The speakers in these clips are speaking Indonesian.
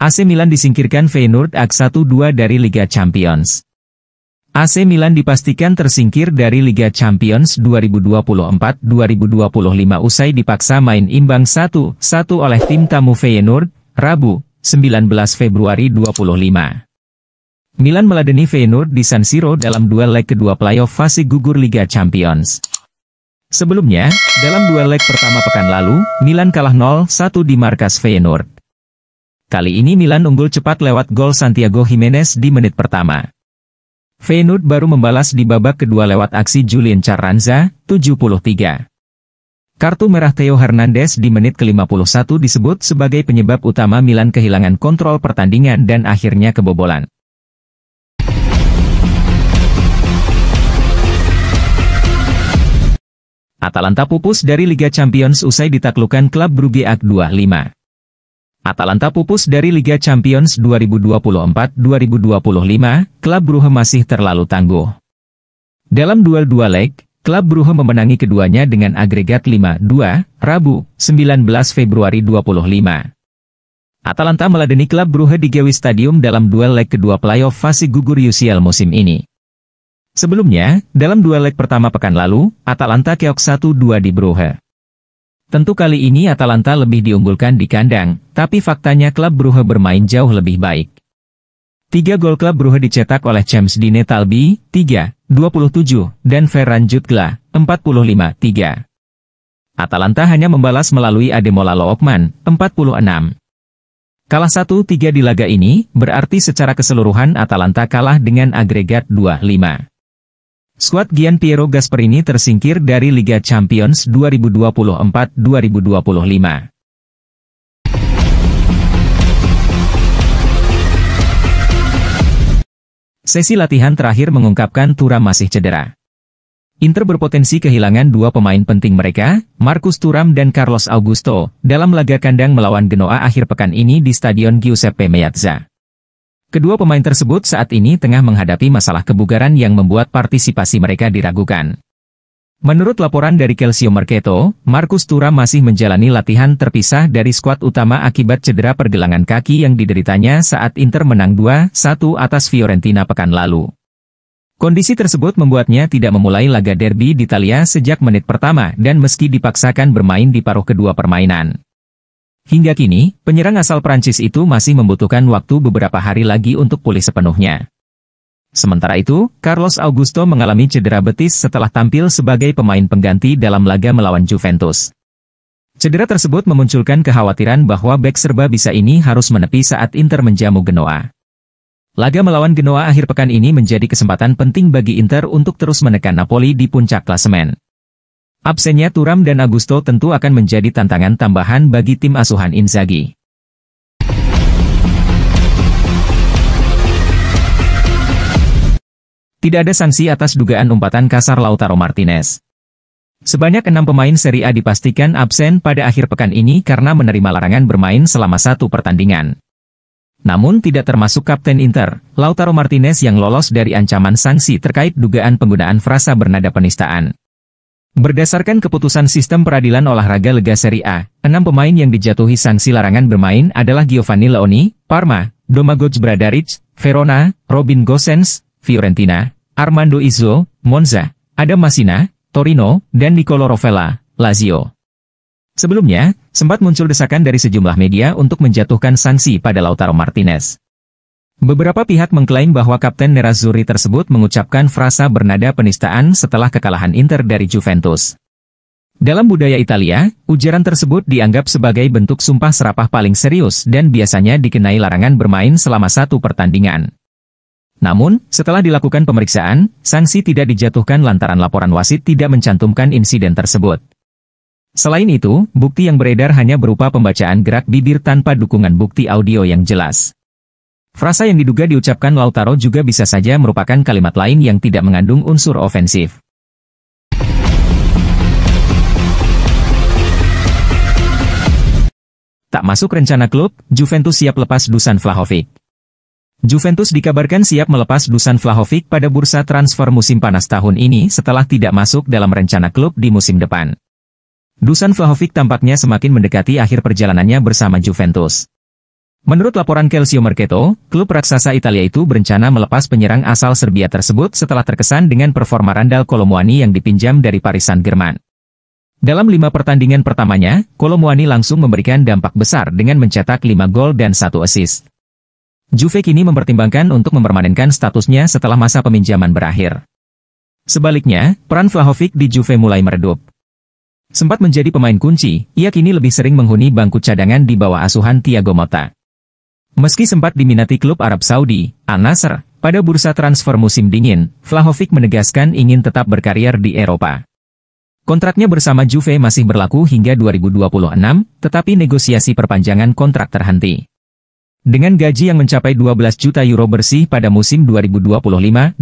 AC Milan disingkirkan Feyenoord AG 1-2 dari Liga Champions. AC Milan dipastikan tersingkir dari Liga Champions 2024-2025 usai dipaksa main imbang 1-1 oleh tim tamu Feyenoord, Rabu, 19 Februari 2025. Milan meladeni Feyenoord di San Siro dalam duel leg kedua playoff fase gugur Liga Champions. Sebelumnya, dalam duel leg pertama pekan lalu, Milan kalah 0-1 di markas Feyenoord. Kali ini Milan unggul cepat lewat gol Santiago Gimenez di menit pertama. Feyenoord baru membalas di babak kedua lewat aksi Julian Carranza, 73. Kartu merah Theo Hernandez di menit ke-51 disebut sebagai penyebab utama Milan kehilangan kontrol pertandingan dan akhirnya kebobolan. Atalanta pupus dari Liga Champions usai ditaklukkan klub Brugge AG 2-5. Atalanta pupus dari Liga Champions 2024-2025, klub Brugge masih terlalu tangguh. Dalam duel dua leg, klub Brugge memenangi keduanya dengan agregat 5-2, Rabu, 19 Februari 2025. Atalanta meladeni klub Brugge di Gewi Stadium dalam duel leg kedua playoff fase gugur UCL musim ini. Sebelumnya, dalam duel leg pertama pekan lalu, Atalanta keok 1-2 di Brugge. Tentu kali ini Atalanta lebih diunggulkan di kandang, tapi faktanya klub Brugge bermain jauh lebih baik. 3 gol klub Brugge dicetak oleh James Dine Talbi, 3, 27, dan Ferran Jutgla, 45-3. Atalanta hanya membalas melalui Ademola Lookman, 46. Kalah 1-3 di laga ini, berarti secara keseluruhan Atalanta kalah dengan agregat 2-5. Skuad Gian Piero Gasperini tersingkir dari Liga Champions 2024-2025. Sesi latihan terakhir mengungkapkan Thuram masih cedera. Inter berpotensi kehilangan 2 pemain penting mereka, Marcus Thuram dan Carlos Augusto, dalam laga kandang melawan Genoa akhir pekan ini di Stadion Giuseppe Meazza. Kedua pemain tersebut saat ini tengah menghadapi masalah kebugaran yang membuat partisipasi mereka diragukan. Menurut laporan dari Calcio Mercato, Marcus Thuram masih menjalani latihan terpisah dari skuad utama akibat cedera pergelangan kaki yang dideritanya saat Inter menang 2-1 atas Fiorentina pekan lalu. Kondisi tersebut membuatnya tidak memulai laga derby di Italia sejak menit pertama dan meski dipaksakan bermain di paruh kedua permainan. Hingga kini, penyerang asal Prancis itu masih membutuhkan waktu beberapa hari lagi untuk pulih sepenuhnya. Sementara itu, Carlos Augusto mengalami cedera betis setelah tampil sebagai pemain pengganti dalam laga melawan Juventus. Cedera tersebut memunculkan kekhawatiran bahwa bek serba bisa ini harus menepi saat Inter menjamu Genoa. Laga melawan Genoa akhir pekan ini menjadi kesempatan penting bagi Inter untuk terus menekan Napoli di puncak klasemen. Absennya Thuram dan Augusto tentu akan menjadi tantangan tambahan bagi tim asuhan Inzaghi. Tidak ada sanksi atas dugaan umpatan kasar Lautaro Martinez. Sebanyak 6 pemain Serie A dipastikan absen pada akhir pekan ini karena menerima larangan bermain selama 1 pertandingan. Namun tidak termasuk Kapten Inter, Lautaro Martinez yang lolos dari ancaman sanksi terkait dugaan penggunaan frasa bernada penistaan. Berdasarkan keputusan sistem peradilan olahraga Lega Serie A, 6 pemain yang dijatuhi sanksi larangan bermain adalah Giovanni Leoni, Parma, Domagoj Bradaric, Verona, Robin Gosens, Fiorentina, Armando Izzo, Monza, Adam Masina, Torino, dan Nicolo Rovella, Lazio. Sebelumnya, sempat muncul desakan dari sejumlah media untuk menjatuhkan sanksi pada Lautaro Martinez. Beberapa pihak mengklaim bahwa Kapten Nerazzurri tersebut mengucapkan frasa bernada penistaan setelah kekalahan Inter dari Juventus. Dalam budaya Italia, ujaran tersebut dianggap sebagai bentuk sumpah serapah paling serius dan biasanya dikenai larangan bermain selama 1 pertandingan. Namun, setelah dilakukan pemeriksaan, sanksi tidak dijatuhkan lantaran laporan wasit tidak mencantumkan insiden tersebut. Selain itu, bukti yang beredar hanya berupa pembacaan gerak bibir tanpa dukungan bukti audio yang jelas. Frasa yang diduga diucapkan Lautaro juga bisa saja merupakan kalimat lain yang tidak mengandung unsur ofensif. Tak masuk rencana klub, Juventus siap lepas Dusan Vlahovic. Juventus dikabarkan siap melepas Dusan Vlahovic pada bursa transfer musim panas tahun ini setelah tidak masuk dalam rencana klub di musim depan. Dusan Vlahovic tampaknya semakin mendekati akhir perjalanannya bersama Juventus. Menurut laporan Calciomercato, klub raksasa Italia itu berencana melepas penyerang asal Serbia tersebut setelah terkesan dengan performa Randal Kolomuani yang dipinjam dari Paris Saint-Germain. Dalam 5 pertandingan pertamanya, Kolomuani langsung memberikan dampak besar dengan mencetak 5 gol dan 1 assist. Juve kini mempertimbangkan untuk mempermanenkan statusnya setelah masa peminjaman berakhir. Sebaliknya, peran Vlahovic di Juve mulai meredup. Sempat menjadi pemain kunci, ia kini lebih sering menghuni bangku cadangan di bawah asuhan Thiago Motta. Meski sempat diminati klub Arab Saudi, Al-Nassr, pada bursa transfer musim dingin, Vlahovic menegaskan ingin tetap berkarier di Eropa. Kontraknya bersama Juve masih berlaku hingga 2026, tetapi negosiasi perpanjangan kontrak terhenti. Dengan gaji yang mencapai 12 juta euro bersih pada musim 2025-26,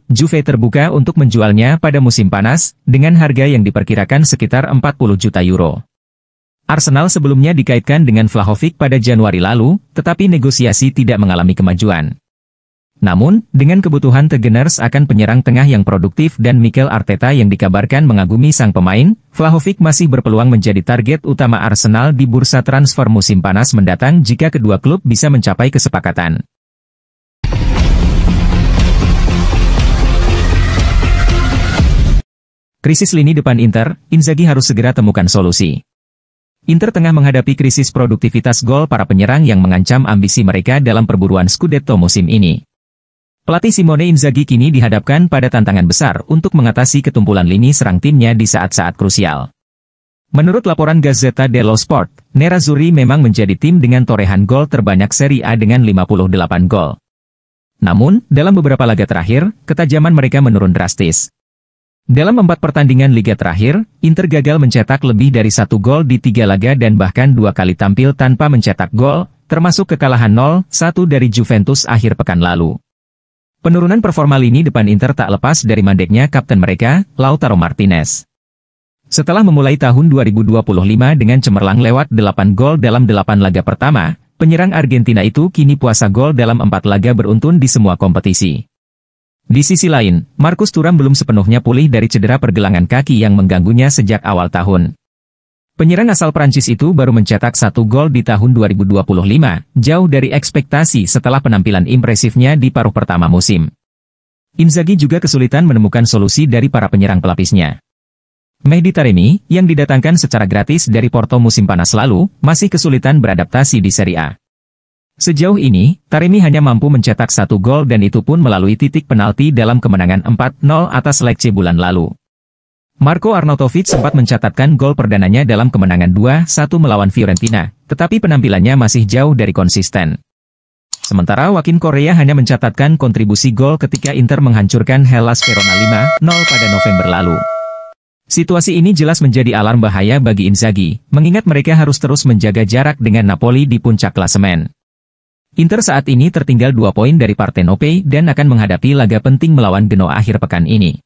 Juve terbuka untuk menjualnya pada musim panas, dengan harga yang diperkirakan sekitar 40 juta euro. Arsenal sebelumnya dikaitkan dengan Vlahovic pada Januari lalu, tetapi negosiasi tidak mengalami kemajuan. Namun, dengan kebutuhan The Gunners akan penyerang tengah yang produktif dan Mikel Arteta yang dikabarkan mengagumi sang pemain, Vlahovic masih berpeluang menjadi target utama Arsenal di bursa transfer musim panas mendatang jika kedua klub bisa mencapai kesepakatan. Krisis lini depan Inter, Inzaghi harus segera temukan solusi. Inter tengah menghadapi krisis produktivitas gol para penyerang yang mengancam ambisi mereka dalam perburuan Scudetto musim ini. Pelatih Simone Inzaghi kini dihadapkan pada tantangan besar untuk mengatasi ketumpulan lini serang timnya di saat-saat krusial. Menurut laporan Gazzetta dello Sport, Nerazzurri memang menjadi tim dengan torehan gol terbanyak Serie A dengan 58 gol. Namun, dalam beberapa laga terakhir, ketajaman mereka menurun drastis. Dalam 4 pertandingan liga terakhir, Inter gagal mencetak lebih dari 1 gol di 3 laga dan bahkan 2 kali tampil tanpa mencetak gol, termasuk kekalahan 0-1 dari Juventus akhir pekan lalu. Penurunan performa lini depan Inter tak lepas dari mandeknya kapten mereka, Lautaro Martinez. Setelah memulai tahun 2025 dengan cemerlang lewat 8 gol dalam 8 laga pertama, penyerang Argentina itu kini puasa gol dalam 4 laga beruntun di semua kompetisi. Di sisi lain, Marcus Thuram belum sepenuhnya pulih dari cedera pergelangan kaki yang mengganggunya sejak awal tahun. Penyerang asal Prancis itu baru mencetak 1 gol di tahun 2025, jauh dari ekspektasi setelah penampilan impresifnya di paruh pertama musim. Inzaghi juga kesulitan menemukan solusi dari para penyerang pelapisnya. Mehdi Taremi, yang didatangkan secara gratis dari Porto musim panas lalu, masih kesulitan beradaptasi di Serie A. Sejauh ini, Taremi hanya mampu mencetak 1 gol dan itu pun melalui titik penalti dalam kemenangan 4-0 atas Lecce bulan lalu. Marko Arnautovic sempat mencatatkan gol perdananya dalam kemenangan 2-1 melawan Fiorentina, tetapi penampilannya masih jauh dari konsisten. Sementara Joaquin Correa hanya mencatatkan kontribusi gol ketika Inter menghancurkan Hellas Verona 5-0 pada November lalu. Situasi ini jelas menjadi alarm bahaya bagi Inzaghi, mengingat mereka harus terus menjaga jarak dengan Napoli di puncak klasemen. Inter saat ini tertinggal 2 poin dari Partenope dan akan menghadapi laga penting melawan Genoa akhir pekan ini.